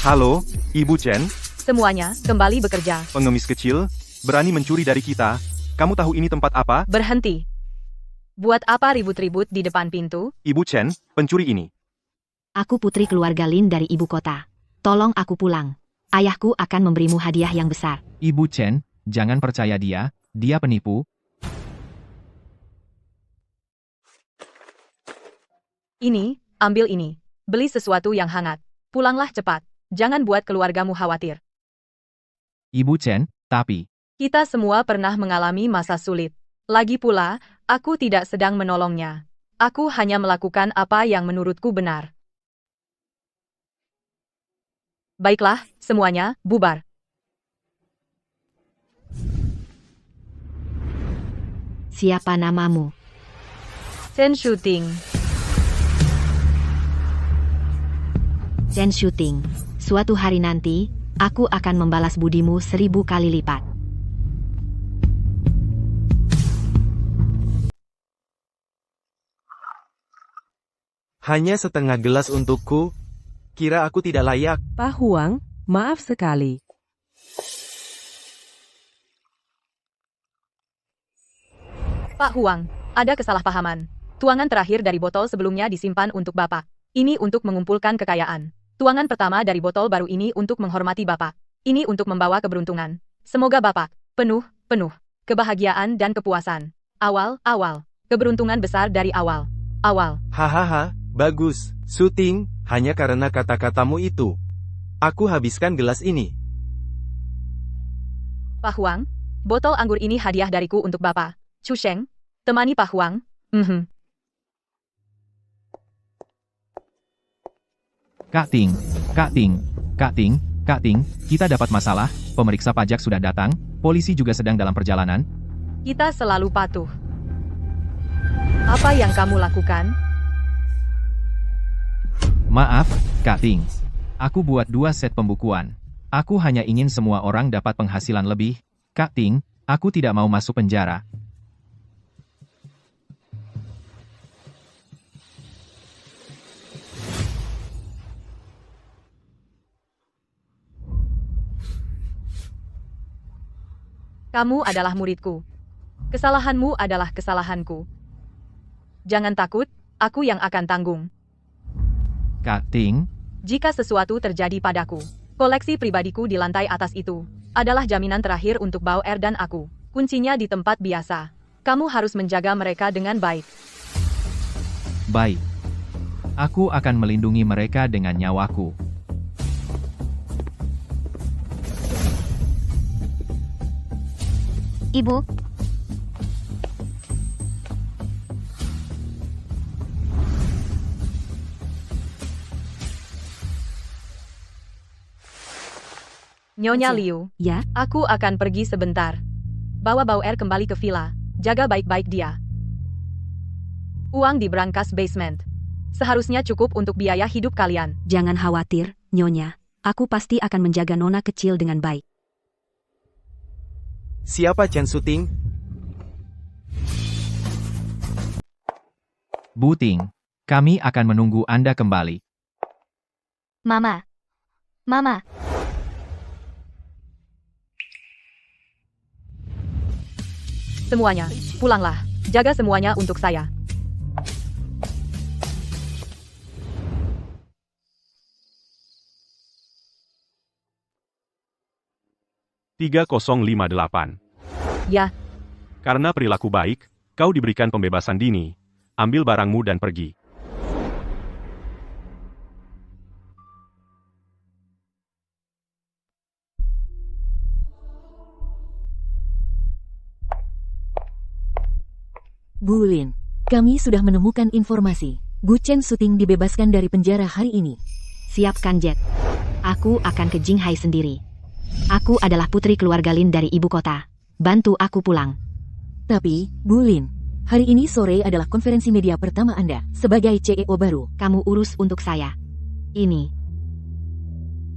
Halo, Ibu Chen, Semuanya, kembali bekerja. pengemis kecil, berani mencuri dari kita. Kamu tahu ini tempat apa? Berhenti. Buat apa ribut-ribut di depan pintu? Ibu Chen, pencuri ini. Aku putri keluarga Lin dari ibu kota. Tolong aku pulang. Ayahku akan memberimu hadiah yang besar. Ibu Chen, jangan percaya dia penipu. Ini, ambil ini. Beli sesuatu yang hangat. Pulanglah cepat. Jangan buat keluargamu khawatir. Ibu Chen, tapi, Kita semua pernah mengalami masa sulit. Lagi pula, aku tidak sedang menolongnya. Aku hanya melakukan apa yang menurutku benar. Baiklah, semuanya, bubar. Siapa namamu? Chen Shooting. Chen Shooting. Suatu hari nanti, aku akan membalas budimu 1000 kali lipat. Hanya setengah gelas untukku. Kira aku tidak layak. Pak Huang, maaf sekali. Pak Huang, ada kesalahpahaman. Tuangan terakhir dari botol sebelumnya disimpan untuk Bapak. Ini untuk mengumpulkan kekayaan. Tuangan pertama dari botol baru ini untuk menghormati Bapak. Ini untuk membawa keberuntungan. Semoga Bapak penuh kebahagiaan dan kepuasan. Awal. Keberuntungan besar dari awal. Hahaha, bagus. Syuting, hanya karena kata-katamu itu. Aku habiskan gelas ini. Pak Huang, botol anggur ini hadiah dariku untuk Bapak. Chu Sheng, temani Pak Huang. Kak Ting, kita dapat masalah, pemeriksa pajak sudah datang, polisi juga sedang dalam perjalanan. Kita selalu patuh. Apa yang kamu lakukan? Maaf, Kak Ting. Aku buat 2 set pembukuan. Aku hanya ingin semua orang dapat penghasilan lebih. Kak Ting, aku tidak mau masuk penjara. Kamu adalah muridku. Kesalahanmu adalah kesalahanku. Jangan takut, aku yang akan tanggung. Kak Ting, Jika sesuatu terjadi padaku, koleksi pribadiku di lantai atas itu adalah jaminan terakhir untuk Bauer dan aku. Kuncinya di tempat biasa. Kamu harus menjaga mereka dengan baik. baik. Aku akan melindungi mereka dengan nyawaku. Ibu, Nyonya Liu, ya? aku akan pergi sebentar. Bawa Bauer kembali ke villa. Jaga baik-baik dia. Uang di brankas basement. Seharusnya cukup untuk biaya hidup kalian. Jangan khawatir, Nyonya. Aku pasti akan menjaga nona kecil dengan baik. Siapa Chen Shooting? Bu Ting, kami akan menunggu Anda kembali. Mama. Semuanya, pulanglah. Jaga semuanya untuk saya. "3058. Ya, Karena perilaku baik, kau diberikan pembebasan dini. Ambil barangmu dan pergi. Bu Lin, kami sudah menemukan informasi. Gu Chen Shooting dibebaskan dari penjara hari ini. Siapkan jet. Aku akan ke Jinghai sendiri. Aku adalah putri keluarga Lin dari ibu kota. Bantu aku pulang. Tapi, Bu Lin, hari ini sore adalah konferensi media pertama Anda sebagai CEO baru. Kamu urus untuk saya. Ini.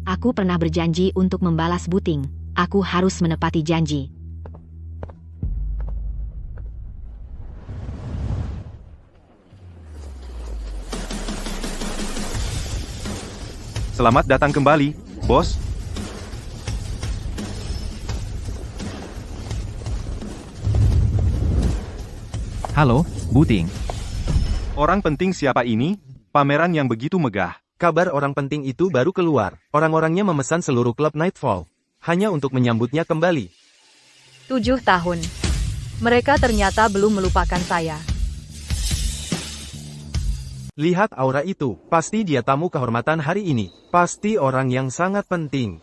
Aku pernah berjanji untuk membalas Buting. Aku harus menepati janji. Selamat datang kembali, Bos? Halo, Buting. Orang penting siapa ini? Pameran yang begitu megah. Kabar orang penting itu baru keluar. Orang-orangnya memesan seluruh klub Nightfall. Hanya untuk menyambutnya kembali. 7 tahun. Mereka ternyata belum melupakan saya. Lihat aura itu. Pasti dia tamu kehormatan hari ini. Pasti orang yang sangat penting.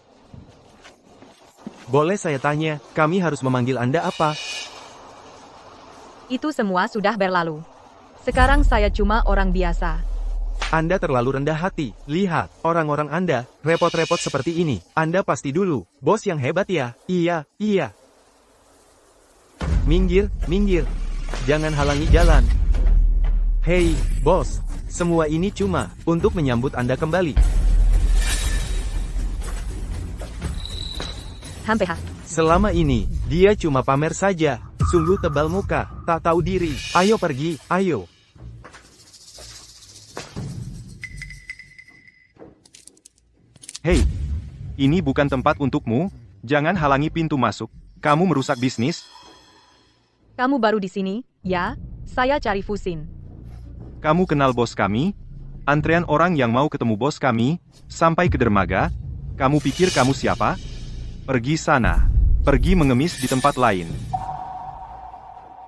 Boleh saya tanya, kami harus memanggil Anda apa? Itu semua sudah berlalu. Sekarang saya cuma orang biasa. Anda terlalu rendah hati. Lihat, orang-orang Anda, repot-repot seperti ini. Anda pasti dulu, bos yang hebat ya. Iya, iya. Minggir, minggir. Jangan halangi jalan. Hei, bos. Semua ini cuma untuk menyambut Anda kembali. Hampeha. Selama ini, dia cuma pamer saja. Sungguh tebal muka, tak tahu diri. Ayo pergi, ayo. Hei, ini bukan tempat untukmu. Jangan halangi pintu masuk. Kamu merusak bisnis. Kamu baru di sini, ya? Saya cari Fusin. Kamu kenal bos kami? Antrean orang yang mau ketemu bos kami, sampai ke dermaga. Kamu pikir kamu siapa? Pergi sana. Pergi mengemis di tempat lain.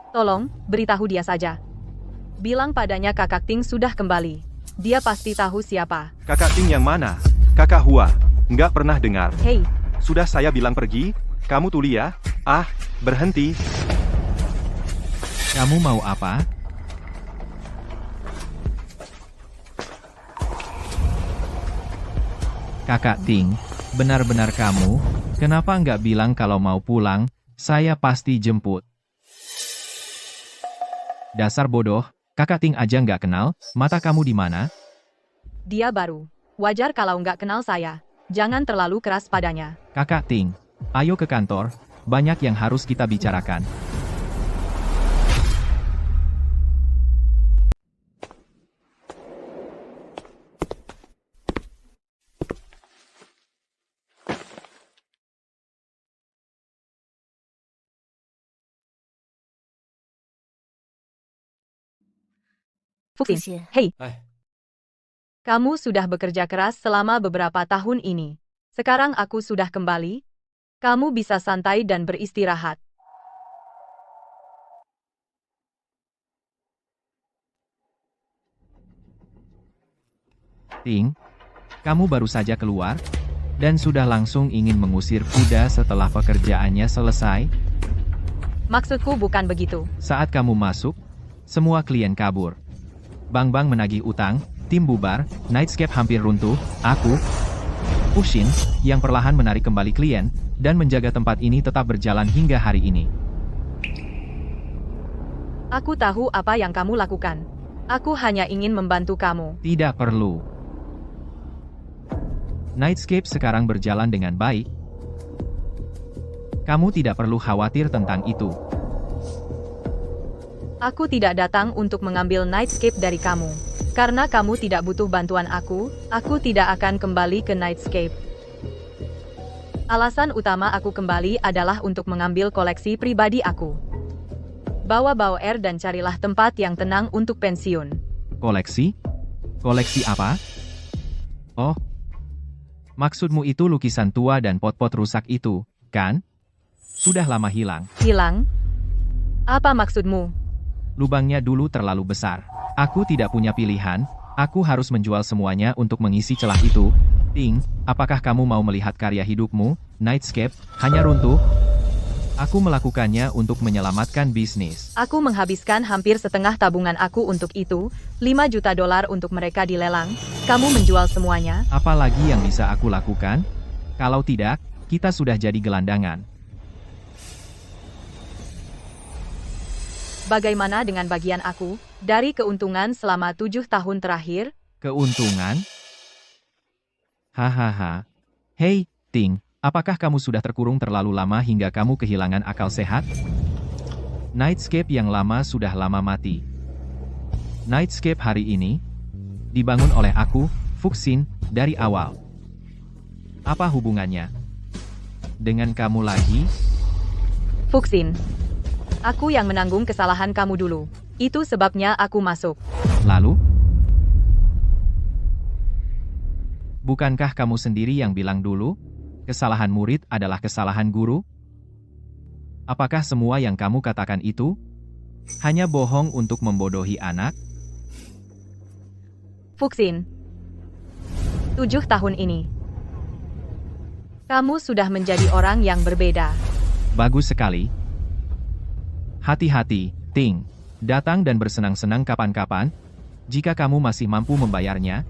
Tolong, beritahu dia saja. Bilang padanya Kakak Ting sudah kembali. Dia pasti tahu siapa. Kakak Ting yang mana? Kakak Hua. Nggak pernah dengar. Hei, Sudah saya bilang pergi. Kamu tuli ya? Ah, berhenti. Kamu mau apa? Kakak Ting, benar-benar kamu? Kenapa nggak bilang kalau mau pulang? Saya pasti jemput. Dasar bodoh, Kakak Ting aja nggak kenal, mata kamu di mana? dia baru. Wajar kalau nggak kenal saya. Jangan terlalu keras padanya. Kakak Ting, ayo ke kantor, banyak yang harus kita bicarakan. Fusin, hei. Hai. Kamu sudah bekerja keras selama beberapa tahun ini. Sekarang aku sudah kembali. Kamu bisa santai dan beristirahat. Ting, kamu baru saja keluar, dan sudah langsung ingin mengusir kuda setelah pekerjaannya selesai. Maksudku bukan begitu. Saat kamu masuk, semua klien kabur. Bang-bang menagih utang, tim bubar, Nightscape hampir runtuh, aku, Fusin, yang perlahan menarik kembali klien, dan menjaga tempat ini tetap berjalan hingga hari ini. Aku tahu apa yang kamu lakukan. Aku hanya ingin membantu kamu. Tidak perlu. Nightscape sekarang berjalan dengan baik. Kamu tidak perlu khawatir tentang itu. Aku tidak datang untuk mengambil Nightscape dari kamu. Karena kamu tidak butuh bantuan aku tidak akan kembali ke Nightscape. Alasan utama aku kembali adalah untuk mengambil koleksi pribadi aku. Bawa Bauer dan carilah tempat yang tenang untuk pensiun. Koleksi? Koleksi apa? Oh. Maksudmu itu lukisan tua dan pot-pot rusak itu, kan? Sudah lama hilang. Hilang? Apa maksudmu? Lubangnya dulu terlalu besar. Aku tidak punya pilihan, aku harus menjual semuanya untuk mengisi celah itu. Ting, apakah kamu mau melihat karya hidupmu, Nightscape, hanya runtuh? Aku melakukannya untuk menyelamatkan bisnis. Aku menghabiskan hampir setengah tabungan aku untuk itu, $5 juta untuk mereka dilelang. Kamu menjual semuanya? Apa lagi yang bisa aku lakukan? Kalau tidak, kita sudah jadi gelandangan. Bagaimana dengan bagian aku, dari keuntungan selama 7 tahun terakhir? Keuntungan? Hahaha. Hei, Ting, apakah kamu sudah terkurung terlalu lama hingga kamu kehilangan akal sehat? Nightscape yang lama sudah lama mati. Nightscape hari ini dibangun oleh aku, Fusin, dari awal. Apa hubungannya dengan kamu lagi? Fuxin. Aku yang menanggung kesalahan kamu dulu. Itu sebabnya aku masuk. Lalu? Bukankah kamu sendiri yang bilang dulu, kesalahan murid adalah kesalahan guru? Apakah semua yang kamu katakan itu hanya bohong untuk membodohi anak? Fuxin. 7 tahun ini. Kamu sudah menjadi orang yang berbeda. Bagus sekali. Hati-hati, Ting. Datang dan bersenang-senang kapan-kapan, jika kamu masih mampu membayarnya.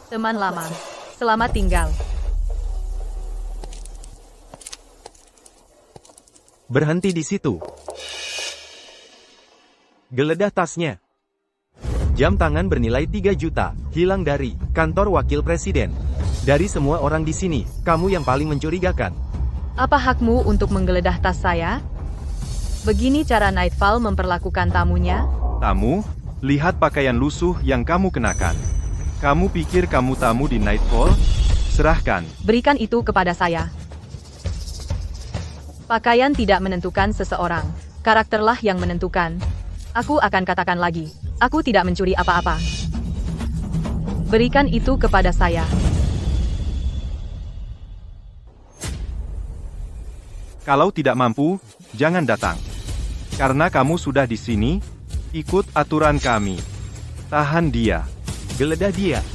Teman lama, selamat tinggal. Berhenti di situ. Geledah tasnya. Jam tangan bernilai 3 juta, hilang dari kantor wakil presiden. Dari semua orang di sini, kamu yang paling mencurigakan. Apa hakmu untuk menggeledah tas saya? Begini cara Nightfall memperlakukan tamunya? Tamu, lihat pakaian lusuh yang kamu kenakan. Kamu pikir kamu tamu di Nightfall? Serahkan. Berikan itu kepada saya. Pakaian tidak menentukan seseorang. Karakterlah yang menentukan. Aku akan katakan lagi. Aku tidak mencuri apa-apa. Berikan itu kepada saya. Kalau tidak mampu, jangan datang. Karena kamu sudah di sini, ikut aturan kami. Tahan dia. Geledah dia.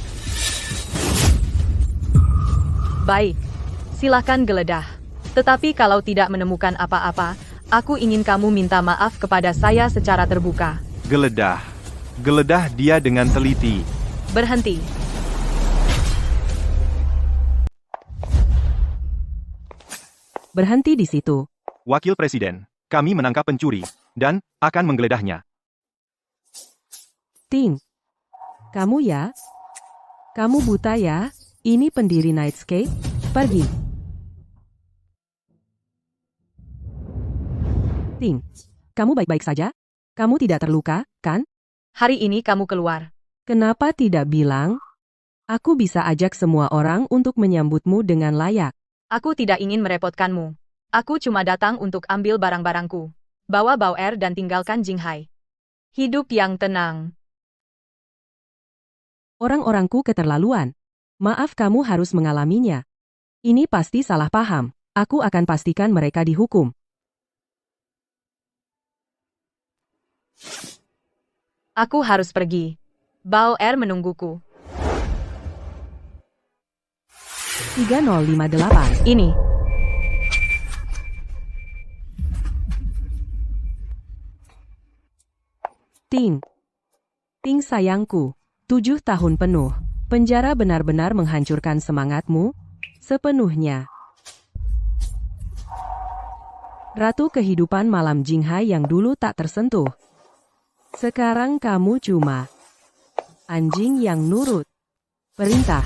Baik. Silakan geledah. Tetapi kalau tidak menemukan apa-apa, aku ingin kamu minta maaf kepada saya secara terbuka. Geledah. Geledah dia dengan teliti. Berhenti. Berhenti di situ. Wakil Presiden, kami menangkap pencuri, dan akan menggeledahnya. Ting. Kamu ya? Kamu buta ya? Ini pendiri Nightscape? Pergi. Ting. Kamu baik-baik saja? Kamu tidak terluka, kan? Hari ini kamu keluar. Kenapa tidak bilang? Aku bisa ajak semua orang untuk menyambutmu dengan layak. Aku tidak ingin merepotkanmu. Aku cuma datang untuk ambil barang-barangku. Bawa Bauer dan tinggalkan Jinghai. Hidup yang tenang. Orang-orangku keterlaluan. Maaf, kamu harus mengalaminya. Ini pasti salah paham. Aku akan pastikan mereka dihukum. Aku harus pergi. Bauer menungguku. 3058. Ini. Ting. Ting sayangku. 7 tahun penuh. Penjara benar-benar menghancurkan semangatmu sepenuhnya. Ratu kehidupan malam Jinghai yang dulu tak tersentuh. Sekarang kamu cuma anjing yang nurut perintah.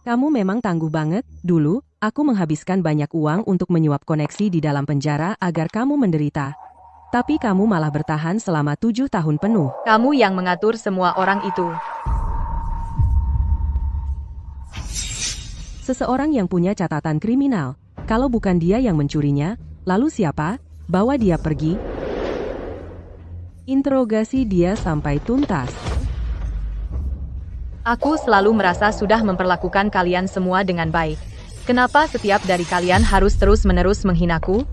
Kamu memang tangguh banget. Dulu, aku menghabiskan banyak uang untuk menyuap koneksi di dalam penjara agar kamu menderita. Tapi kamu malah bertahan selama 7 tahun penuh. Kamu yang mengatur semua orang itu. Seseorang yang punya catatan kriminal. Kalau bukan dia yang mencurinya, lalu siapa? Bawa dia pergi. Interogasi dia sampai tuntas. Aku selalu merasa sudah memperlakukan kalian semua dengan baik. Kenapa setiap dari kalian harus terus-menerus menghinaku?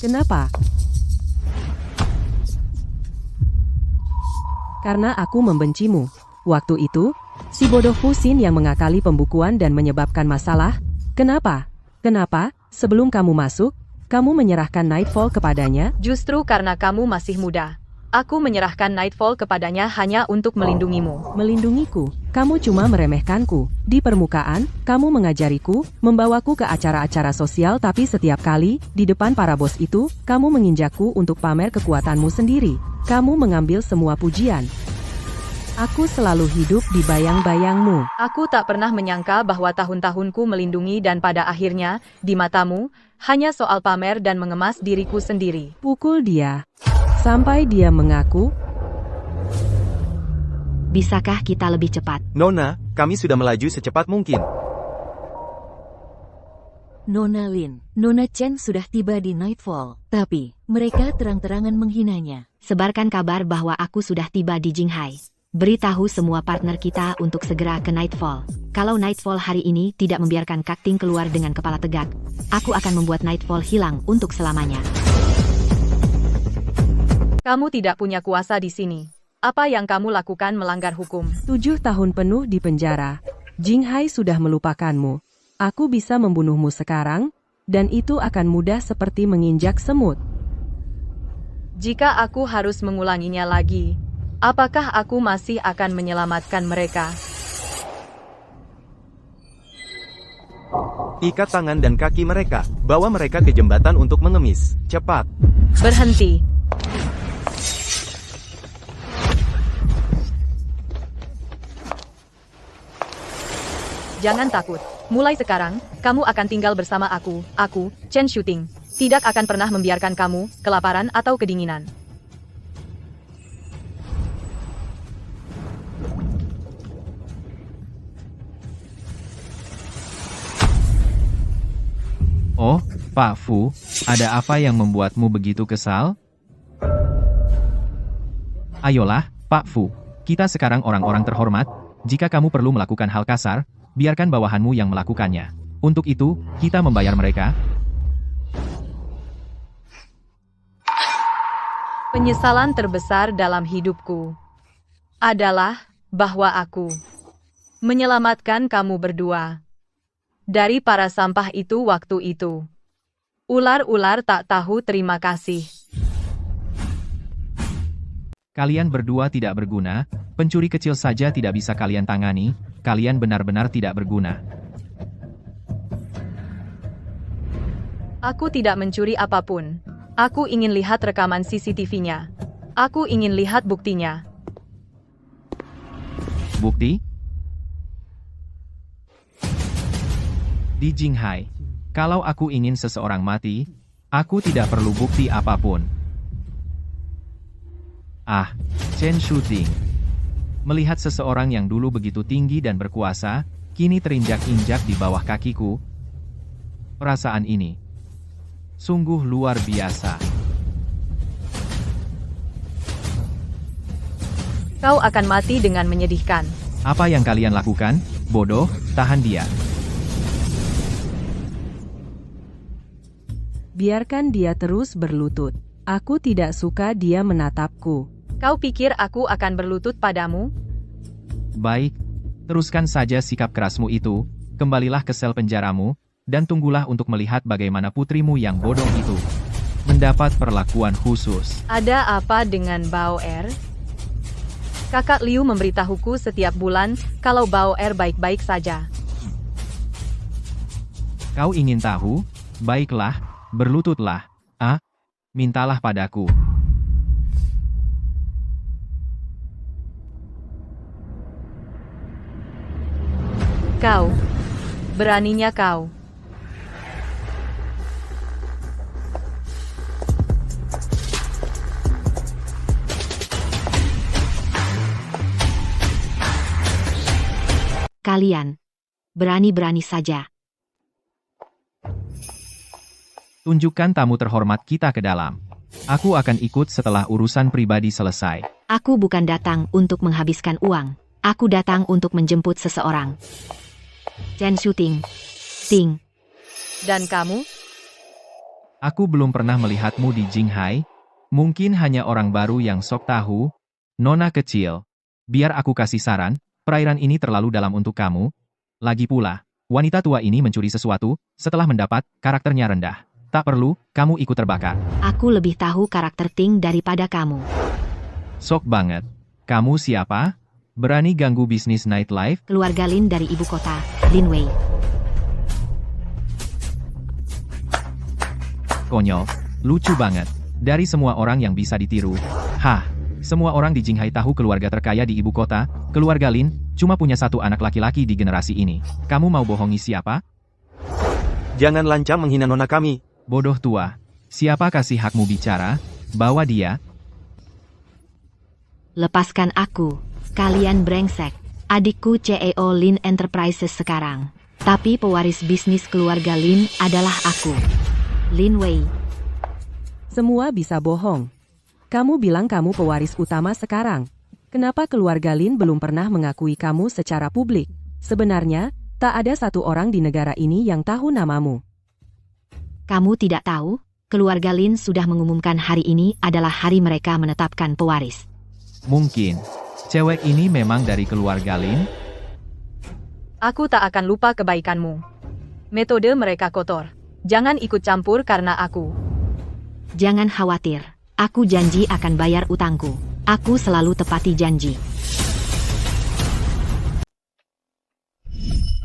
Kenapa? Karena aku membencimu. Waktu itu, si bodoh Fuxin yang mengakali pembukuan dan menyebabkan masalah. Kenapa? Kenapa, sebelum kamu masuk, kamu menyerahkan Nightfall kepadanya? Justru karena kamu masih muda. Aku menyerahkan Nightfall kepadanya hanya untuk melindungimu. Melindungiku? Kamu cuma meremehkanku. Di permukaan, kamu mengajariku, membawaku ke acara-acara sosial, tapi setiap kali, di depan para bos itu, kamu menginjakku untuk pamer kekuatanmu sendiri. Kamu mengambil semua pujian. Aku selalu hidup di bayang-bayangmu. Aku tak pernah menyangka bahwa tahun-tahunku melindungi dan pada akhirnya, di matamu, hanya soal pamer dan mengemas diriku sendiri. Pukul dia. Sampai dia mengaku, Bisakah kita lebih cepat? Nona, kami sudah melaju secepat mungkin. Nona Lin, Nona Chen sudah tiba di Nightfall, tapi mereka terang-terangan menghinanya. Sebarkan kabar bahwa aku sudah tiba di Jinghai. Beritahu semua partner kita untuk segera ke Nightfall. Kalau Nightfall hari ini tidak membiarkan Kakting keluar dengan kepala tegak, aku akan membuat Nightfall hilang untuk selamanya. Kamu tidak punya kuasa di sini. Apa yang kamu lakukan melanggar hukum. 7 tahun penuh di penjara. Jinghai sudah melupakanmu. Aku bisa membunuhmu sekarang, dan itu akan mudah seperti menginjak semut. Jika aku harus mengulanginya lagi, apakah aku masih akan menyelamatkan mereka? Ikat tangan dan kaki mereka. Bawa mereka ke jembatan untuk mengemis. Cepat. Berhenti. Jangan takut. Mulai sekarang, kamu akan tinggal bersama aku, Chen Shooting. Tidak akan pernah membiarkan kamu kelaparan atau kedinginan. Oh, Pak Fu, ada apa yang membuatmu begitu kesal? Ayolah, Pak Fu, kita sekarang orang-orang terhormat. Jika kamu perlu melakukan hal kasar, biarkan bawahanmu yang melakukannya. Untuk itu, kita membayar mereka. Penyesalan terbesar dalam hidupku adalah bahwa aku menyelamatkan kamu berdua dari para sampah itu waktu itu. Ular-ular tak tahu terima kasih. Kalian berdua tidak berguna, pencuri kecil saja tidak bisa kalian tangani, kalian benar-benar tidak berguna. Aku tidak mencuri apapun. Aku ingin lihat rekaman CCTV-nya. Aku ingin lihat buktinya. Bukti? Di Jinghai, kalau aku ingin seseorang mati, aku tidak perlu bukti apapun. Ah, Chen Shooting. Melihat seseorang yang dulu begitu tinggi dan berkuasa, kini terinjak-injak di bawah kakiku. Perasaan ini sungguh luar biasa. Kau akan mati dengan menyedihkan. Apa yang kalian lakukan? Bodoh, tahan dia. Biarkan dia terus berlutut. Aku tidak suka dia menatapku. Kau pikir aku akan berlutut padamu? Baik, teruskan saja sikap kerasmu itu, kembalilah ke sel penjaramu, dan tunggulah untuk melihat bagaimana putrimu yang bodoh itu mendapat perlakuan khusus. Ada apa dengan Bao Er? Kakak Liu memberitahuku setiap bulan kalau Bao Er baik-baik saja. Kau ingin tahu? Baiklah, berlututlah. Mintalah padaku. Kau. Beraninya kau. Kalian berani-berani saja. Tunjukkan tamu terhormat kita ke dalam. Aku akan ikut setelah urusan pribadi selesai. Aku bukan datang untuk menghabiskan uang. Aku datang untuk menjemput seseorang. Chen Shooting. Ting. Dan kamu? Aku belum pernah melihatmu di Jinghai. Mungkin hanya orang baru yang sok tahu. Nona kecil. Biar aku kasih saran, perairan ini terlalu dalam untuk kamu. Lagi pula, wanita tua ini mencuri sesuatu, setelah mendapat, karakternya rendah. Tak perlu, kamu ikut terbakar. Aku lebih tahu karakter Ting daripada kamu. Sok banget. Kamu siapa? Berani ganggu bisnis nightlife? Keluarga Lin dari ibu kota, Lin Wei. Konyol. Lucu banget. Dari semua orang yang bisa ditiru. Hah. Semua orang di Jinghai tahu keluarga terkaya di ibu kota, keluarga Lin, cuma punya satu anak laki-laki di generasi ini. Kamu mau bohongi siapa? Jangan lancang menghina nona kami. Bodoh tua. Siapa kasih hakmu bicara? Bawa dia. Lepaskan aku. Kalian brengsek. Adikku CEO Lin Enterprises sekarang. Tapi pewaris bisnis keluarga Lin adalah aku. Lin Wei. Semua bisa bohong. Kamu bilang kamu pewaris utama sekarang. Kenapa keluarga Lin belum pernah mengakui kamu secara publik? Sebenarnya, tak ada satu orang di negara ini yang tahu namamu. Kamu tidak tahu? Keluarga Lin sudah mengumumkan hari ini adalah hari mereka menetapkan pewaris. Mungkin. Cewek ini memang dari keluarga Lin? Aku tak akan lupa kebaikanmu. Metode mereka kotor. Jangan ikut campur karena aku. Jangan khawatir. Aku janji akan bayar utangku. Aku selalu tepati janji.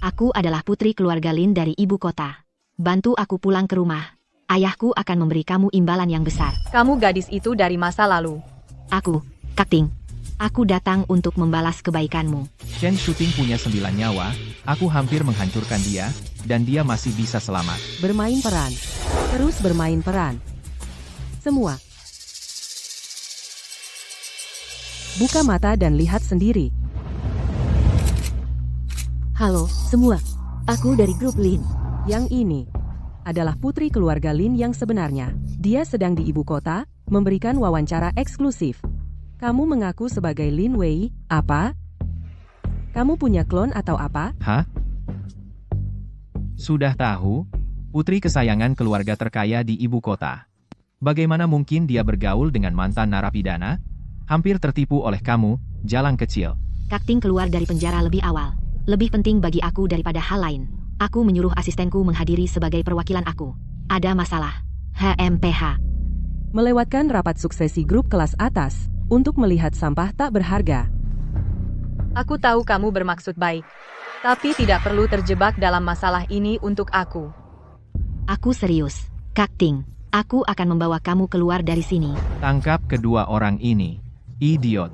Aku adalah putri keluarga Lin dari ibu kota. Bantu aku pulang ke rumah. Ayahku akan memberi kamu imbalan yang besar. Kamu gadis itu dari masa lalu. Aku, Kakting. Aku datang untuk membalas kebaikanmu. Chen Shooting punya 9 nyawa, aku hampir menghancurkan dia, dan dia masih bisa selamat. Bermain peran. Terus bermain peran. Semua. Buka mata dan lihat sendiri. Halo, semua. Aku dari grup Lin. Yang ini adalah putri keluarga Lin yang sebenarnya. Dia sedang di ibu kota, memberikan wawancara eksklusif. Kamu mengaku sebagai Lin Wei, apa? Kamu punya klon atau apa? Hah? Sudah tahu? Putri kesayangan keluarga terkaya di ibu kota. Bagaimana mungkin dia bergaul dengan mantan narapidana? Hampir tertipu oleh kamu, jalan kecil. Kakting keluar dari penjara lebih awal. Lebih penting bagi aku daripada hal lain. Aku menyuruh asistenku menghadiri sebagai perwakilan aku. Ada masalah. HMPH. Melewatkan rapat suksesi grup kelas atas untuk melihat sampah tak berharga. Aku tahu kamu bermaksud baik. Tapi tidak perlu terjebak dalam masalah ini untuk aku. Aku serius. Kakting, aku akan membawa kamu keluar dari sini. Tangkap kedua orang ini. Idiot.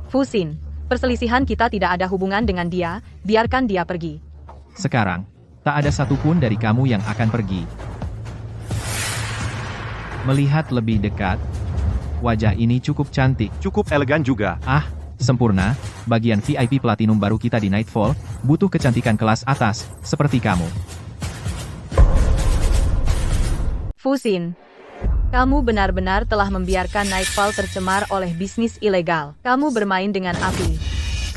Fusin, perselisihan kita tidak ada hubungan dengan dia, biarkan dia pergi. Sekarang, tak ada satupun dari kamu yang akan pergi. Melihat lebih dekat, wajah ini cukup cantik. Cukup elegan juga. Ah, sempurna. Bagian VIP Platinum baru kita di Nightfall, butuh kecantikan kelas atas, seperti kamu. Fusin, kamu benar-benar telah membiarkan Nightfall tercemar oleh bisnis ilegal. Kamu bermain dengan api.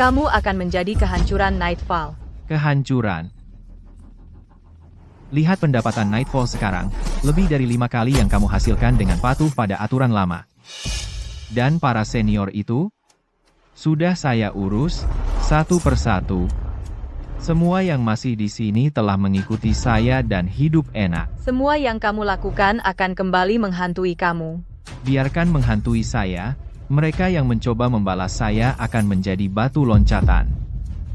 Kamu akan menjadi kehancuran Nightfall. Kehancuran. Lihat pendapatan Nightfall sekarang, lebih dari 5 kali yang kamu hasilkan dengan patuh pada aturan lama. Dan para senior itu, sudah saya urus, satu persatu. Semua yang masih di sini telah mengikuti saya dan hidup enak. Semua yang kamu lakukan akan kembali menghantui kamu. Biarkan menghantui saya, mereka yang mencoba membalas saya akan menjadi batu loncatan.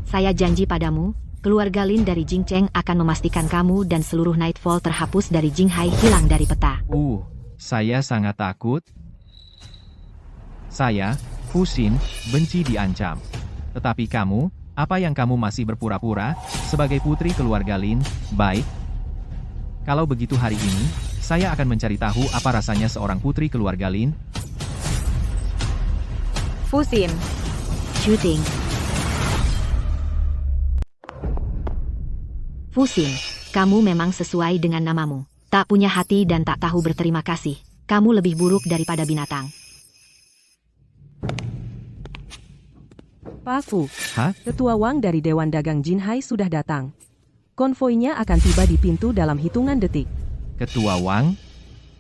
Saya janji padamu, keluarga Lin dari Jingcheng akan memastikan kamu dan seluruh Nightfall terhapus dari Jinghai hilang dari peta. Saya sangat takut. Saya, Fusin, benci diancam. Tetapi kamu, apa yang kamu masih berpura-pura, sebagai putri keluarga Lin, baik? Kalau begitu hari ini, saya akan mencari tahu apa rasanya seorang putri keluarga Lin. Fusin, Shooting. Fusin, kamu memang sesuai dengan namamu. Tak punya hati dan tak tahu berterima kasih. Kamu lebih buruk daripada binatang. Pak Fu, Hah? Ketua Wang dari Dewan Dagang Jinhai sudah datang. Konvoinya akan tiba di pintu dalam hitungan detik. Ketua Wang?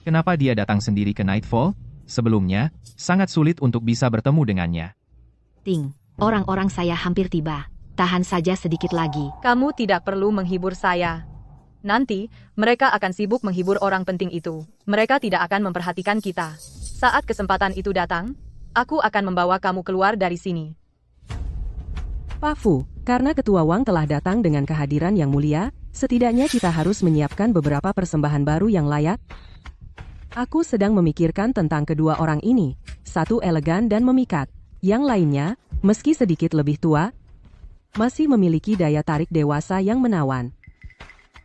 Kenapa dia datang sendiri ke Nightfall? Sebelumnya, sangat sulit untuk bisa bertemu dengannya. Ting, orang-orang saya hampir tiba. Tahan saja sedikit lagi. kamu tidak perlu menghibur saya. Nanti, mereka akan sibuk menghibur orang penting itu. Mereka tidak akan memperhatikan kita. Saat kesempatan itu datang, aku akan membawa kamu keluar dari sini. Pak Fu, karena Ketua Wang telah datang dengan kehadiran yang mulia, setidaknya kita harus menyiapkan beberapa persembahan baru yang layak. Aku sedang memikirkan tentang kedua orang ini. Satu elegan dan memikat. Yang lainnya, meski sedikit lebih tua, masih memiliki daya tarik dewasa yang menawan.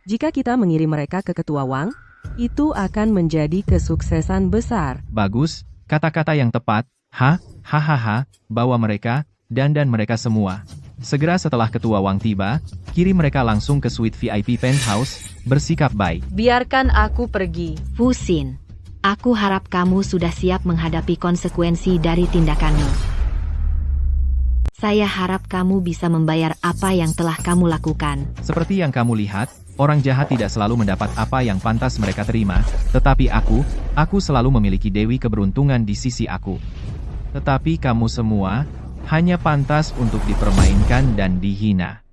Jika kita mengirim mereka ke Ketua Wang, itu akan menjadi kesuksesan besar. Bagus, kata-kata yang tepat. Hahaha, bawa mereka, dan mereka semua. Segera setelah Ketua Wang tiba, kirim mereka langsung ke suite VIP penthouse, bersikap baik. Biarkan aku pergi. Fusin, aku harap kamu sudah siap menghadapi konsekuensi dari tindakanmu. Saya harap kamu bisa membayar apa yang telah kamu lakukan. Seperti yang kamu lihat, orang jahat tidak selalu mendapat apa yang pantas mereka terima, tetapi aku selalu memiliki Dewi keberuntungan di sisi aku. Tetapi kamu semua hanya pantas untuk dipermainkan dan dihina.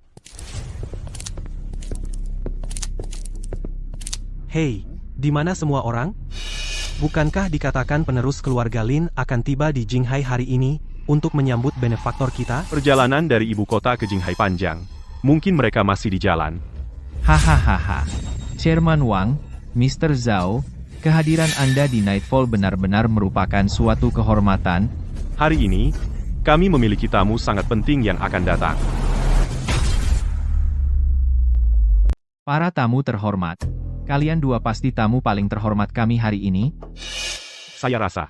Hei, di mana semua orang? Bukankah dikatakan penerus keluarga Lin akan tiba di Jinghai hari ini untuk menyambut benefaktor kita? Perjalanan dari ibu kota ke Jinghai panjang. Mungkin mereka masih di jalan. Hahaha. Chairman Wang, Mr. Zhao, kehadiran Anda di Nightfall benar-benar merupakan suatu kehormatan. Hari ini, kami memiliki tamu sangat penting yang akan datang. Para tamu terhormat, kalian dua pasti tamu paling terhormat kami hari ini. Saya rasa.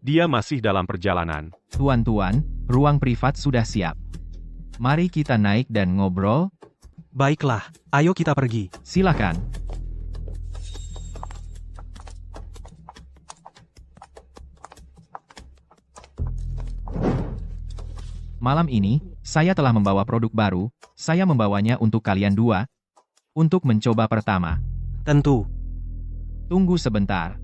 Dia masih dalam perjalanan. Tuan-tuan, ruang privat sudah siap. Mari kita naik dan ngobrol. Baiklah, ayo kita pergi. Silakan. Malam ini, saya telah membawa produk baru. Saya membawanya untuk kalian dua. Untuk mencoba pertama. Tentu. Tunggu sebentar.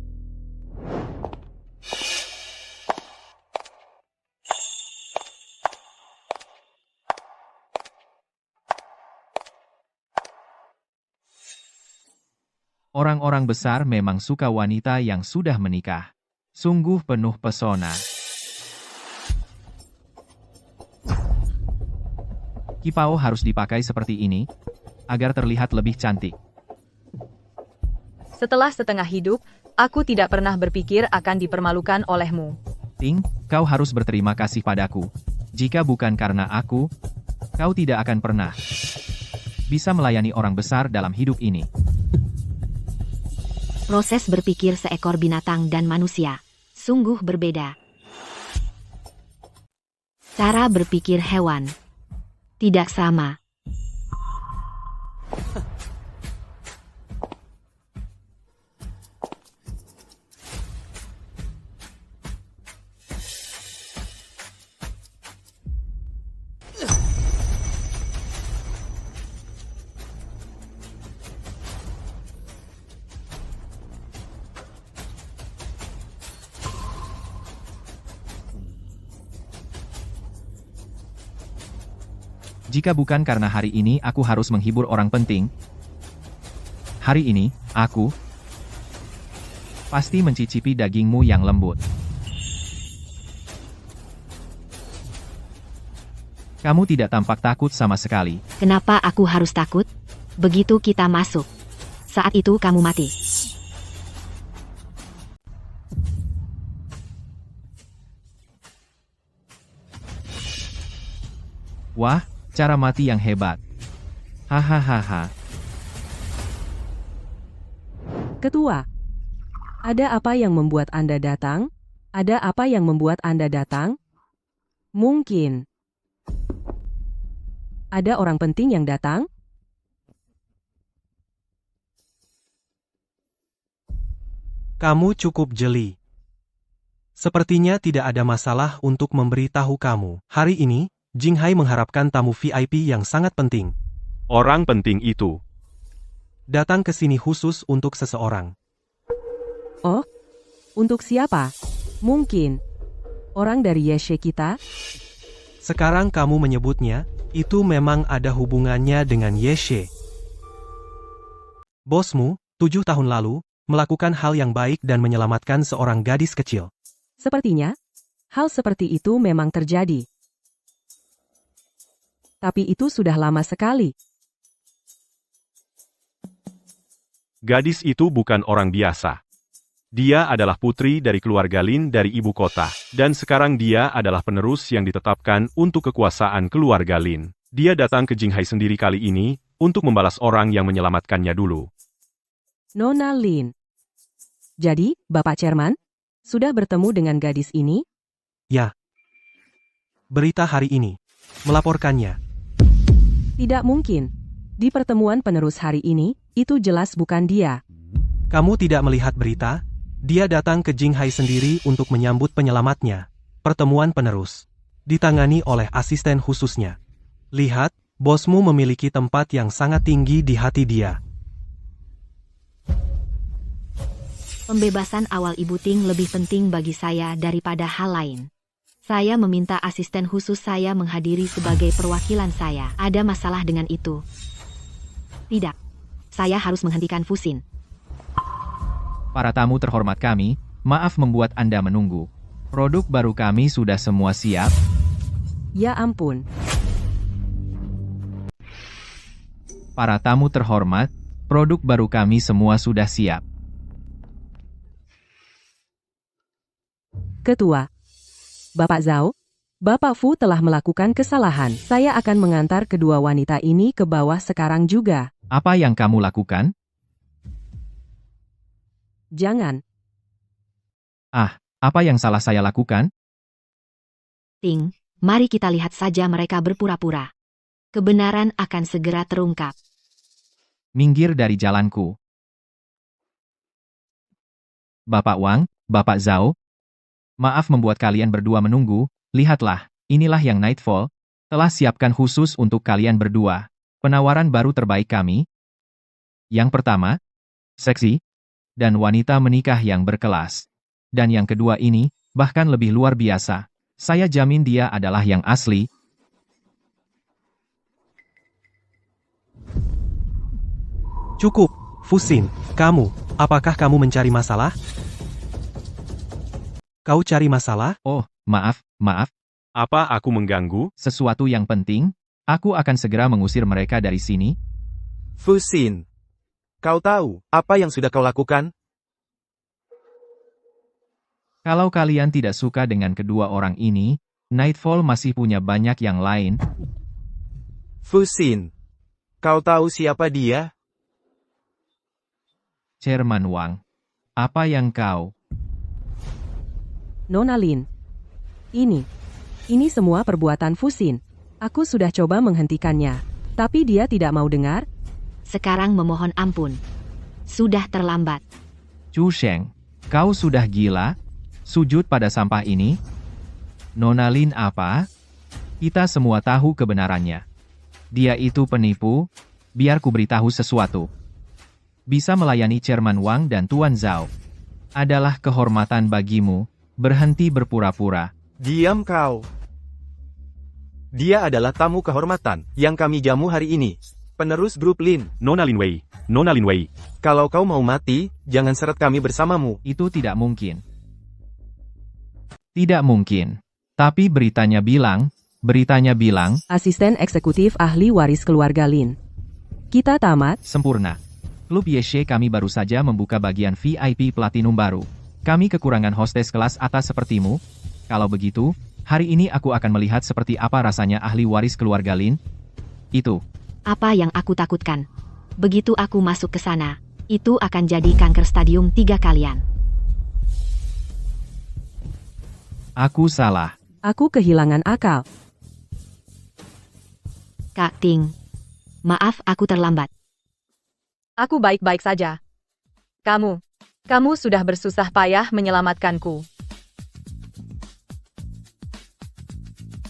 Orang-orang besar memang suka wanita yang sudah menikah. Sungguh penuh pesona. Kipao harus dipakai seperti ini, agar terlihat lebih cantik. Setelah setengah hidup, aku tidak pernah berpikir akan dipermalukan olehmu. Ting, kau harus berterima kasih padaku. Jika bukan karena aku, kau tidak akan pernah bisa melayani orang besar dalam hidup ini. Proses berpikir seekor binatang dan manusia sungguh berbeda. Cara berpikir hewan tidak sama. Jika bukan karena hari ini aku harus menghibur orang penting, hari ini, aku pasti mencicipi dagingmu yang lembut. Kamu tidak tampak takut sama sekali. Kenapa aku harus takut? Begitu kita masuk, saat itu kamu mati. Wah, cara mati yang hebat. Hahaha. Ketua, ada apa yang membuat Anda datang? Ada apa yang membuat Anda datang? Mungkin ada orang penting yang datang? Kamu cukup jeli. Sepertinya tidak ada masalah untuk memberitahu kamu. Hari ini, Jinghai mengharapkan tamu VIP yang sangat penting. Orang penting itu. Datang ke sini khusus untuk seseorang. Oh, untuk siapa? Mungkin orang dari Yeshe kita? Sekarang kamu menyebutnya, itu memang ada hubungannya dengan Yeshe. Bosmu, 7 tahun lalu, melakukan hal yang baik dan menyelamatkan seorang gadis kecil. Sepertinya, hal seperti itu memang terjadi. Tapi itu sudah lama sekali. Gadis itu bukan orang biasa. Dia adalah putri dari keluarga Lin dari ibu kota, dan sekarang dia adalah penerus yang ditetapkan untuk kekuasaan keluarga Lin. Dia datang ke Jinghai sendiri kali ini, untuk membalas orang yang menyelamatkannya dulu. Nona Lin. Jadi, Bapak Chairman, sudah bertemu dengan gadis ini? Ya. Berita hari ini. Melaporkannya. Tidak mungkin. Di pertemuan penerus hari ini, itu jelas bukan dia. Kamu tidak melihat berita? Dia datang ke Jinghai sendiri untuk menyambut penyelamatnya. Pertemuan penerus. Ditangani oleh asisten khususnya. Lihat, bosmu memiliki tempat yang sangat tinggi di hati dia. Pembebasan awal Ibu Ting lebih penting bagi saya daripada hal lain. Saya meminta asisten khusus saya menghadiri sebagai perwakilan saya. Ada masalah dengan itu? Tidak. Saya harus menghentikan Fusin. Para tamu terhormat kami, maaf membuat Anda menunggu. Produk baru kami sudah semua siap. Ya ampun. Para tamu terhormat, produk baru kami semua sudah siap. Ketua. Bapak Zhao, Bapak Fu telah melakukan kesalahan. Saya akan mengantar kedua wanita ini ke bawah sekarang juga. Apa yang kamu lakukan? Jangan. Apa yang salah saya lakukan? Ting, mari kita lihat saja mereka berpura-pura. Kebenaran akan segera terungkap. Minggir dari jalanku. Bapak Wang, Bapak Zhao. Maaf membuat kalian berdua menunggu. Lihatlah, inilah yang Nightfall telah siapkan khusus untuk kalian berdua. Penawaran baru terbaik kami. Yang pertama, seksi, dan wanita menikah yang berkelas. Dan yang kedua ini, bahkan lebih luar biasa. Saya jamin dia adalah yang asli. Cukup, Fusin. Kamu, apakah kamu mencari masalah? Kau cari masalah? Oh, maaf. Apa aku mengganggu? Sesuatu yang penting, aku akan segera mengusir mereka dari sini. Fusin. Kau tahu apa yang sudah kau lakukan? Kalau kalian tidak suka dengan kedua orang ini, Nightfall masih punya banyak yang lain. Fusin. Kau tahu siapa dia? Chairman Wang. Apa yang kau... Nona Lin. Ini semua perbuatan Fusin. Aku sudah coba menghentikannya. Tapi dia tidak mau dengar. Sekarang memohon ampun. Sudah terlambat. Chu Sheng, kau sudah gila? Sujud pada sampah ini? Nona Lin apa? Kita semua tahu kebenarannya. Dia itu penipu. Biar ku beritahu sesuatu. Bisa melayani Chairman Wang dan Tuan Zhao adalah kehormatan bagimu. Berhenti berpura-pura. Diam kau. Dia adalah tamu kehormatan yang kami jamu hari ini. Penerus grup Lin. Nona Lin Wei. Kalau kau mau mati, jangan seret kami bersamamu. Itu tidak mungkin. Tidak mungkin. Tapi beritanya bilang, Asisten eksekutif ahli waris keluarga Lin. Kita tamat. sempurna. Klub Yeshe kami baru saja membuka bagian VIP Platinum baru. Kami kekurangan hostess kelas atas sepertimu. Kalau begitu, hari ini aku akan melihat seperti apa rasanya ahli waris keluarga Lin. Itu. Apa yang aku takutkan? Begitu aku masuk ke sana, itu akan jadi kanker stadium 3 kalian. Aku salah. Aku kehilangan akal. Kak Ting. Maaf aku terlambat. Aku baik-baik saja. Kamu sudah bersusah payah menyelamatkanku.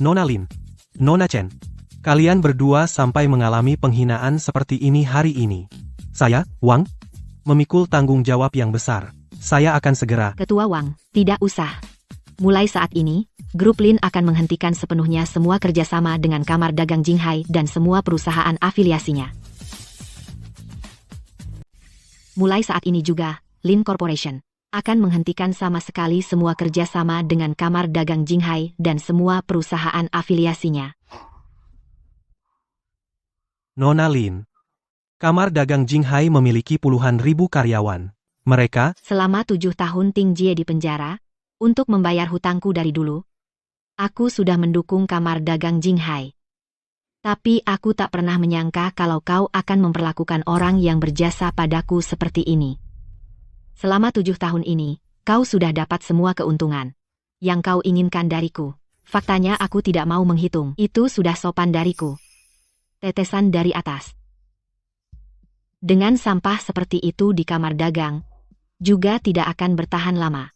Nona Lin. Nona Chen. Kalian berdua sampai mengalami penghinaan seperti ini hari ini. Saya, Wang, memikul tanggung jawab yang besar. Saya akan segera. Ketua Wang, tidak usah. Mulai saat ini, Grup Lin akan menghentikan sepenuhnya semua kerjasama dengan Kamar Dagang Jinghai dan semua perusahaan afiliasinya. Mulai saat ini juga, Lin Corporation akan menghentikan sama sekali semua kerjasama dengan Kamar Dagang Jinghai dan semua perusahaan afiliasinya. Nona Lin. Kamar Dagang Jinghai memiliki puluhan ribu karyawan. Mereka, Selama 7 tahun Ting Jie di penjara, untuk membayar hutangku dari dulu, aku sudah mendukung kamar dagang Jinghai. Tapi aku tak pernah menyangka kalau kau akan memperlakukan orang yang berjasa padaku seperti ini. Selama 7 tahun ini, kau sudah dapat semua keuntungan yang kau inginkan dariku. Faktanya aku tidak mau menghitung. Itu sudah sopan dariku. Tetesan dari atas. Dengan sampah seperti itu di kamar dagang, juga tidak akan bertahan lama.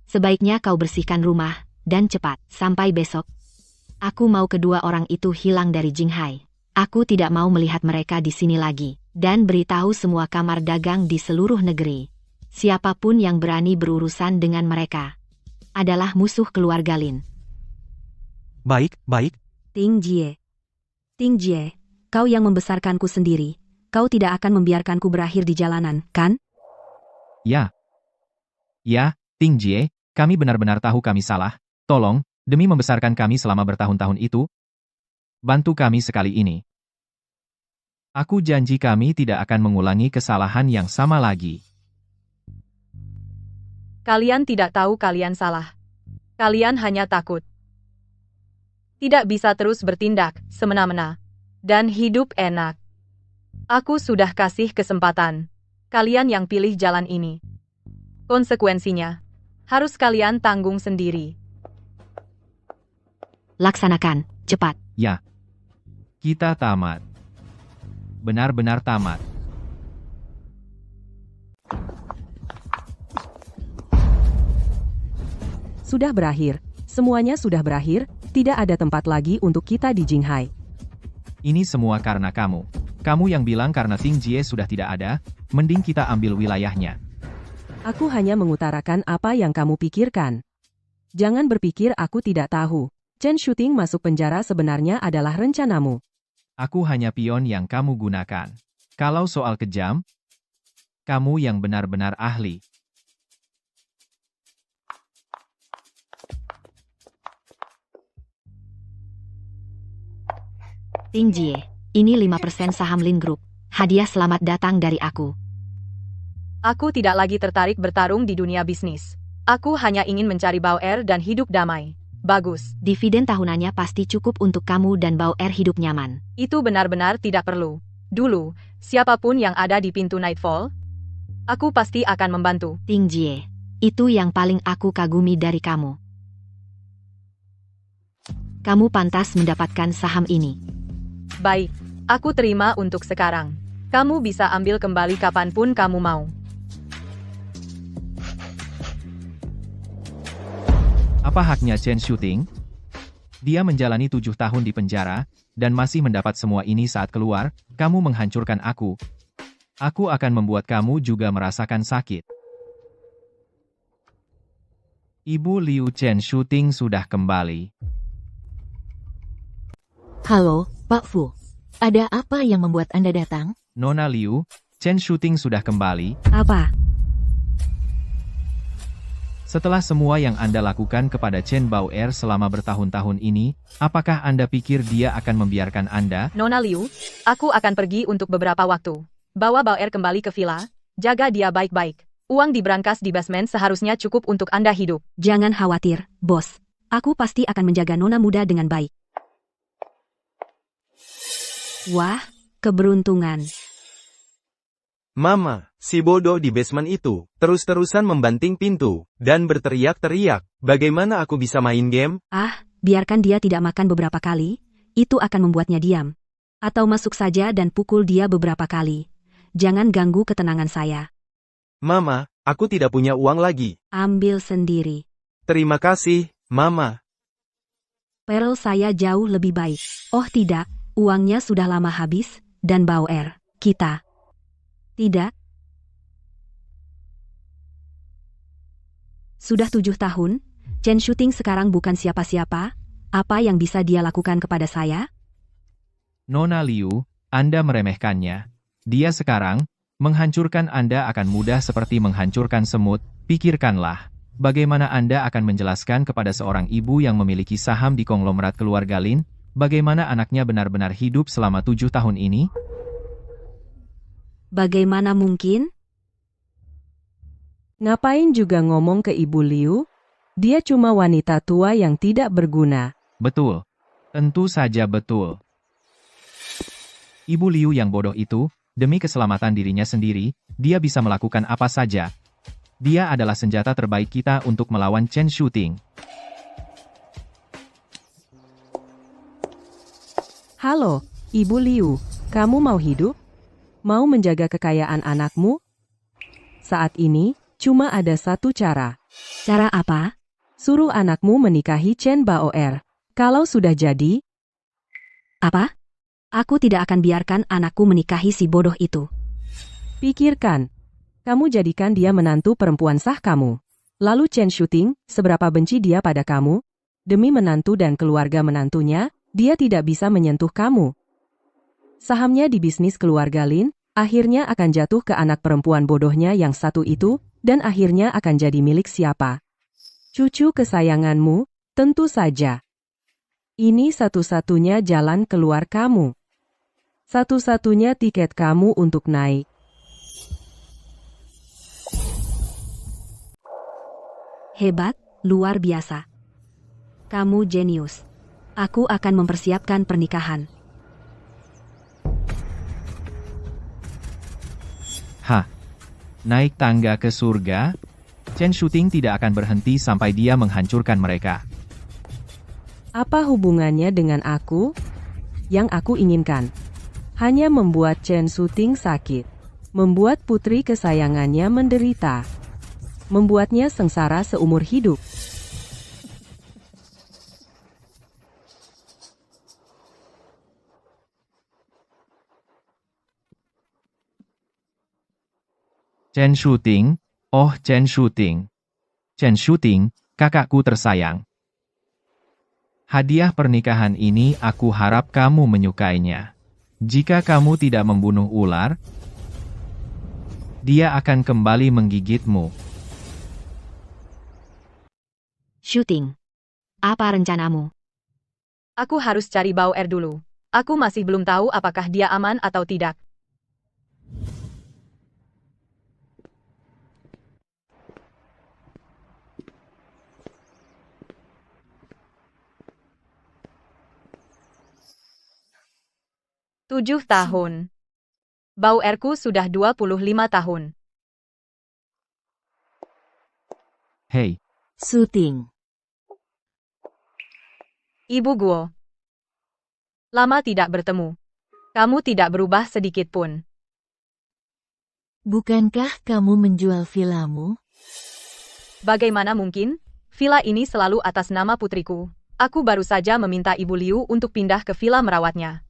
Sebaiknya kau bersihkan rumah, dan cepat. Sampai besok. Aku mau kedua orang itu hilang dari Jinghai. Aku tidak mau melihat mereka di sini lagi. Dan beritahu semua kamar dagang di seluruh negeri. Siapapun yang berani berurusan dengan mereka adalah musuh keluarga Lin. baik, baik. Ting Jie. Ting Jie, kau yang membesarkanku sendiri. Kau tidak akan membiarkanku berakhir di jalanan, kan? Ya. Ya, Ting Jie, kami benar-benar tahu kami salah. Tolong, demi membesarkan kami selama bertahun-tahun itu, bantu kami sekali ini. Aku janji kami tidak akan mengulangi kesalahan yang sama lagi. Kalian tidak tahu kalian salah. Kalian hanya takut. Tidak bisa terus bertindak semena-mena dan hidup enak. Aku sudah kasih kesempatan. Kalian yang pilih jalan ini. Konsekuensinya harus kalian tanggung sendiri. Laksanakan, cepat. Ya. Kita tamat. Benar-benar tamat. Sudah berakhir. Semuanya sudah berakhir, tidak ada tempat lagi untuk kita di Jinghai. Ini semua karena kamu. Kamu yang bilang karena Ting Jie sudah tidak ada, mending kita ambil wilayahnya. Aku hanya mengutarakan apa yang kamu pikirkan. Jangan berpikir aku tidak tahu. Chen Shuting masuk penjara sebenarnya adalah rencanamu. Aku hanya pion yang kamu gunakan. Kalau soal kejam, kamu yang benar-benar ahli. Ting Jie, ini 5% saham Lin Group. Hadiah selamat datang dari aku. Aku tidak lagi tertarik bertarung di dunia bisnis. Aku hanya ingin mencari Bauer dan hidup damai. Bagus. Dividen tahunannya pasti cukup untuk kamu dan Bauer hidup nyaman. Itu benar-benar tidak perlu. Dulu, siapapun yang ada di pintu Nightfall, aku pasti akan membantu. Ting Jie, itu yang paling aku kagumi dari kamu. Kamu pantas mendapatkan saham ini. Baik, aku terima untuk sekarang. Kamu bisa ambil kembali kapanpun kamu mau. Apa haknya Chen Shuting? Dia menjalani 7 tahun di penjara, dan masih mendapat semua ini saat keluar, kamu menghancurkan aku. Aku akan membuat kamu juga merasakan sakit. Ibu Liu Chen Shuting sudah kembali. Halo, Pak Fu. Ada apa yang membuat Anda datang? Nona Liu, Chen Shuting sudah kembali. Apa? Setelah semua yang Anda lakukan kepada Chen Bauer selama bertahun-tahun ini, apakah Anda pikir dia akan membiarkan Anda? Nona Liu, aku akan pergi untuk beberapa waktu. Bawa Bauer kembali ke villa, jaga dia baik-baik. Uang di brankas di basement seharusnya cukup untuk Anda hidup. Jangan khawatir, bos. Aku pasti akan menjaga nona muda dengan baik. Wah, keberuntungan. Mama, si bodoh di basement itu, terus-terusan membanting pintu, dan berteriak-teriak. Bagaimana aku bisa main game? Ah, biarkan dia tidak makan beberapa kali, itu akan membuatnya diam. Atau masuk saja dan pukul dia beberapa kali. Jangan ganggu ketenangan saya. Mama, aku tidak punya uang lagi. Ambil sendiri. Terima kasih, Mama. Perel saya jauh lebih baik. Oh tidak, uangnya sudah lama habis, dan Bauer, kita. Tidak. Sudah 7 tahun, Chen Shuting sekarang bukan siapa-siapa. Apa yang bisa dia lakukan kepada saya? Nona Liu, Anda meremehkannya. Dia sekarang, menghancurkan Anda akan mudah seperti menghancurkan semut. Pikirkanlah, bagaimana Anda akan menjelaskan kepada seorang ibu yang memiliki saham di konglomerat keluarga Lin, bagaimana anaknya benar-benar hidup selama 7 tahun ini? Bagaimana mungkin? Ngapain juga ngomong ke Ibu Liu? Dia cuma wanita tua yang tidak berguna. Betul. Tentu saja betul. Ibu Liu yang bodoh itu, demi keselamatan dirinya sendiri, dia bisa melakukan apa saja. Dia adalah senjata terbaik kita untuk melawan Chen Shuting. Halo, Ibu Liu, kamu mau hidup? Mau menjaga kekayaan anakmu? Saat ini, cuma ada satu cara. Cara apa? Suruh anakmu menikahi Chen Baoer. Kalau sudah jadi, Apa? Aku tidak akan biarkan anakku menikahi si bodoh itu. pikirkan. Kamu jadikan dia menantu perempuan sah kamu. Lalu Chen Shuting, seberapa benci dia pada kamu? Demi menantu dan keluarga menantunya, dia tidak bisa menyentuh kamu. Sahamnya di bisnis keluarga Lin, akhirnya akan jatuh ke anak perempuan bodohnya yang satu itu, dan akhirnya akan jadi milik siapa? Cucu kesayanganmu, tentu saja. Ini satu-satunya jalan keluar kamu. Satu-satunya tiket kamu untuk naik. Hebat, luar biasa. Kamu jenius. Aku akan mempersiapkan pernikahan. Hah? Naik tangga ke surga? Chen Shuting tidak akan berhenti sampai dia menghancurkan mereka. Apa hubungannya dengan aku? Yang aku inginkan hanya membuat Chen Shuting sakit, membuat putri kesayangannya menderita, membuatnya sengsara seumur hidup. Chen Shuting, oh Chen Shuting. Chen Shuting, kakakku tersayang. Hadiah pernikahan ini aku harap kamu menyukainya. Jika kamu tidak membunuh ular, dia akan kembali menggigitmu. Shooting. Apa rencanamu? Aku harus cari Baoer dulu. Aku masih belum tahu apakah dia aman atau tidak. Tujuh tahun. Baoerku sudah 25 tahun. Hei, Shooting. Ibu Guo. Lama tidak bertemu. Kamu tidak berubah sedikit pun. Bukankah kamu menjual villamu? Bagaimana mungkin? Villa ini selalu atas nama putriku. Aku baru saja meminta Ibu Liu untuk pindah ke villa merawatnya.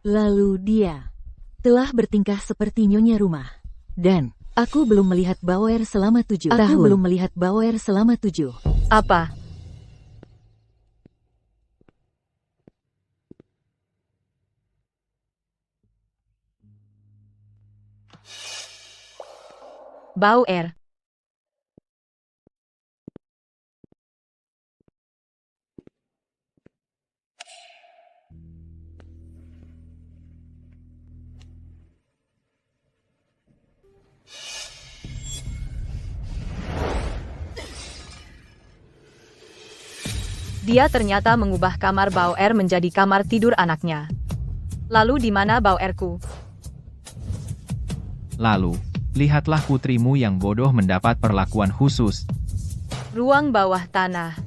Lalu dia telah bertingkah seperti nyonya rumah. Dan aku belum melihat Baoer selama 7 tahun. Aku belum melihat Baoer selama 7. Apa? Baoer. Dia ternyata mengubah kamar Baoer menjadi kamar tidur anaknya. Lalu di mana Baoerku? lalu, lihatlah putrimu yang bodoh mendapat perlakuan khusus. Ruang bawah tanah.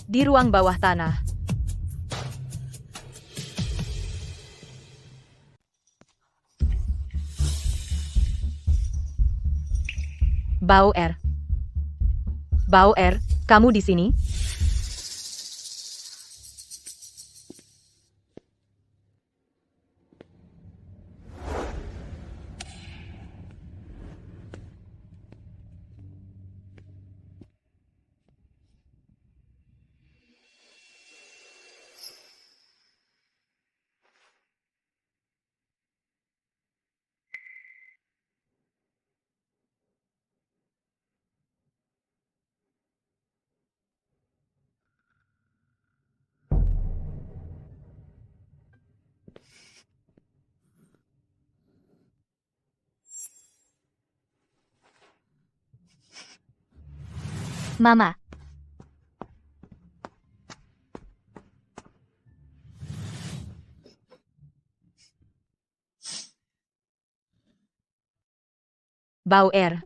Di ruang bawah tanah. Baoer. Baoer, kamu di sini? Mama. Bauer.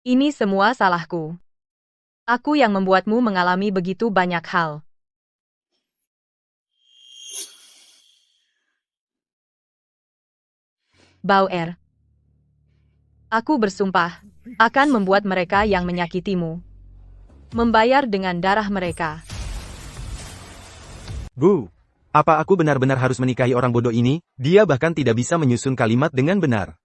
Ini semua salahku. Aku yang membuatmu mengalami begitu banyak hal. Bauer. Aku bersumpah akan membuat mereka yang menyakitimu membayar dengan darah mereka. Bu, apa aku benar-benar harus menikahi orang bodoh ini? Dia bahkan tidak bisa menyusun kalimat dengan benar.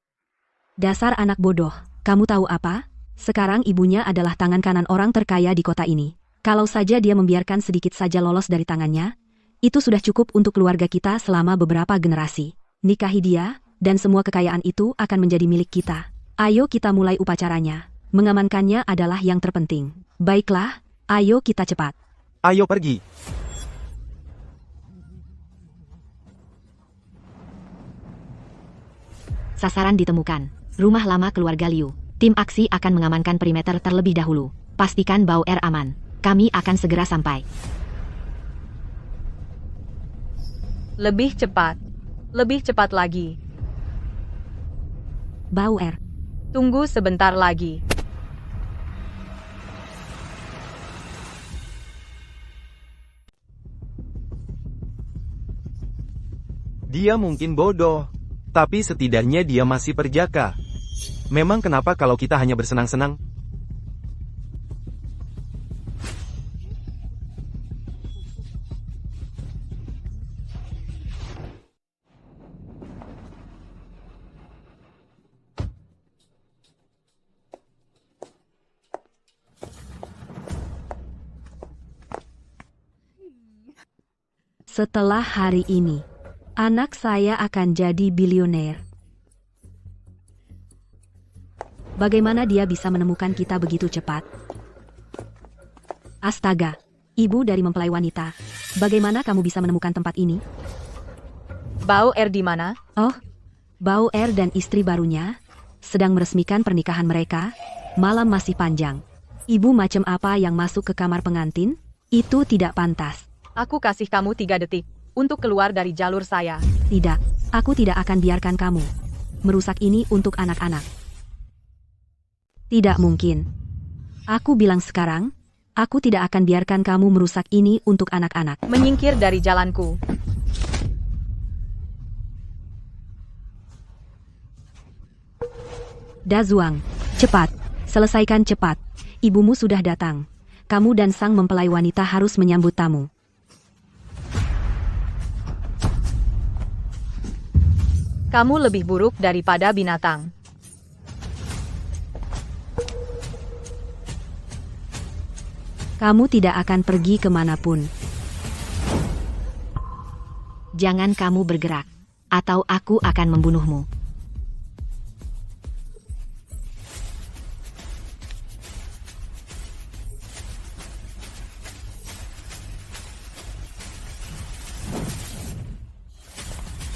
Dasar anak bodoh, kamu tahu apa? Sekarang ibunya adalah tangan kanan orang terkaya di kota ini. Kalau saja dia membiarkan sedikit saja lolos dari tangannya, itu sudah cukup untuk keluarga kita selama beberapa generasi. Nikahi dia, dan semua kekayaan itu akan menjadi milik kita. Ayo kita mulai upacaranya. Mengamankannya adalah yang terpenting. Baiklah, ayo kita cepat. Ayo pergi. Sasaran ditemukan. Rumah lama keluarga Liu. Tim aksi akan mengamankan perimeter terlebih dahulu. Pastikan Bauer aman. Kami akan segera sampai. Lebih cepat. Lebih cepat lagi. Bauer. Tunggu sebentar lagi. Dia mungkin bodoh, tapi setidaknya dia masih perjaka. Memang kenapa kalau kita hanya bersenang-senang? Setelah hari ini, anak saya akan jadi bilioner. Bagaimana dia bisa menemukan kita begitu cepat? Astaga, ibu dari mempelai wanita. Bagaimana kamu bisa menemukan tempat ini? Bauer di mana? Oh, Bauer dan istri barunya sedang meresmikan pernikahan mereka. Malam masih panjang. Ibu macam apa yang masuk ke kamar pengantin? Itu tidak pantas. Aku kasih kamu 3 detik untuk keluar dari jalur saya. Tidak, aku tidak akan biarkan kamu merusak ini untuk anak-anak. Tidak mungkin. Aku bilang sekarang, aku tidak akan biarkan kamu merusak ini untuk anak-anak. Menyingkir dari jalanku. Dazuang, cepat, selesaikan cepat. Ibumu sudah datang. Kamu dan sang mempelai wanita harus menyambut tamu. Kamu lebih buruk daripada binatang. Kamu tidak akan pergi kemanapun. Jangan kamu bergerak, atau aku akan membunuhmu.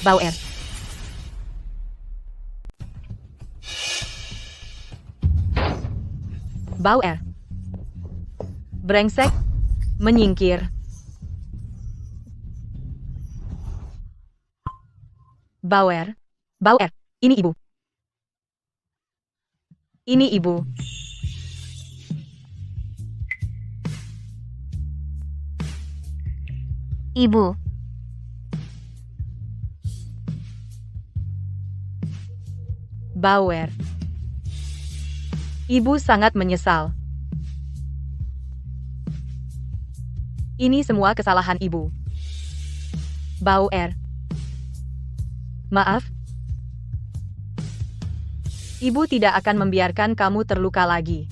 Bauer. Bauer. Brengsek. Menyingkir. Bauer. Bauer, ini ibu. Ini ibu. Ibu. Bauer. Ibu sangat menyesal. Ini semua kesalahan ibu. Bauer. Maaf. Ibu tidak akan membiarkan kamu terluka lagi.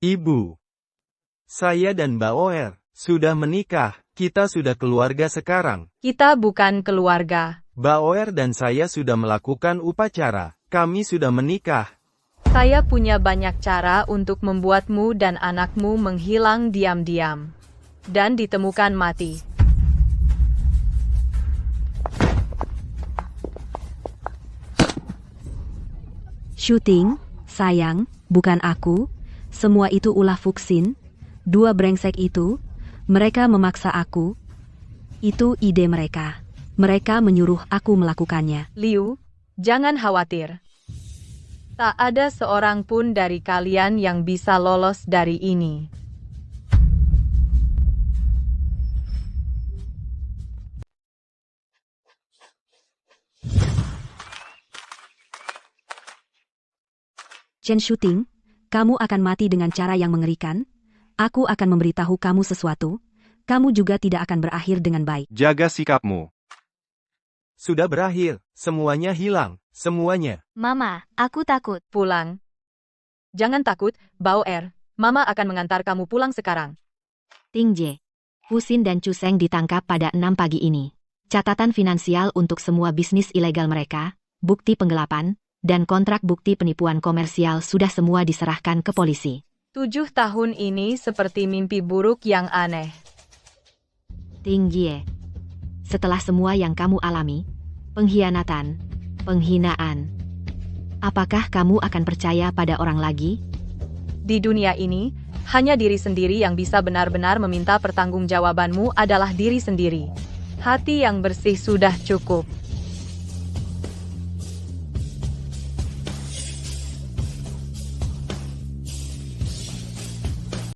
Ibu. Saya dan Bauer sudah menikah. Kita sudah keluarga sekarang. Kita bukan keluarga. Bauer dan saya sudah melakukan upacara. Kami sudah menikah. Saya punya banyak cara untuk membuatmu dan anakmu menghilang diam-diam. Dan ditemukan mati. Shooting, Sayang, bukan aku. Semua itu ulah Fuxin. Dua brengsek itu. Mereka memaksa aku. Itu ide mereka. Mereka menyuruh aku melakukannya. Liu, jangan khawatir. Tak ada seorang pun dari kalian yang bisa lolos dari ini. Chen Shooting, kamu akan mati dengan cara yang mengerikan. Aku akan memberitahu kamu sesuatu. Kamu juga tidak akan berakhir dengan baik. Jaga sikapmu. Sudah berakhir. Semuanya hilang. Semuanya. Mama, aku takut. Pulang. Jangan takut, Bao Er. Mama akan mengantar kamu pulang sekarang. Ting Jie, Fuxin dan Chu Seng ditangkap pada 6 pagi ini. Catatan finansial untuk semua bisnis ilegal mereka, bukti penggelapan, dan kontrak bukti penipuan komersial sudah semua diserahkan ke polisi. 7 tahun ini seperti mimpi buruk yang aneh. Ting Jie, setelah semua yang kamu alami, pengkhianatan, penghinaan, apakah kamu akan percaya pada orang lagi? Di dunia ini, hanya diri sendiri yang bisa benar-benar meminta pertanggungjawabanmu adalah diri sendiri. Hati yang bersih sudah cukup.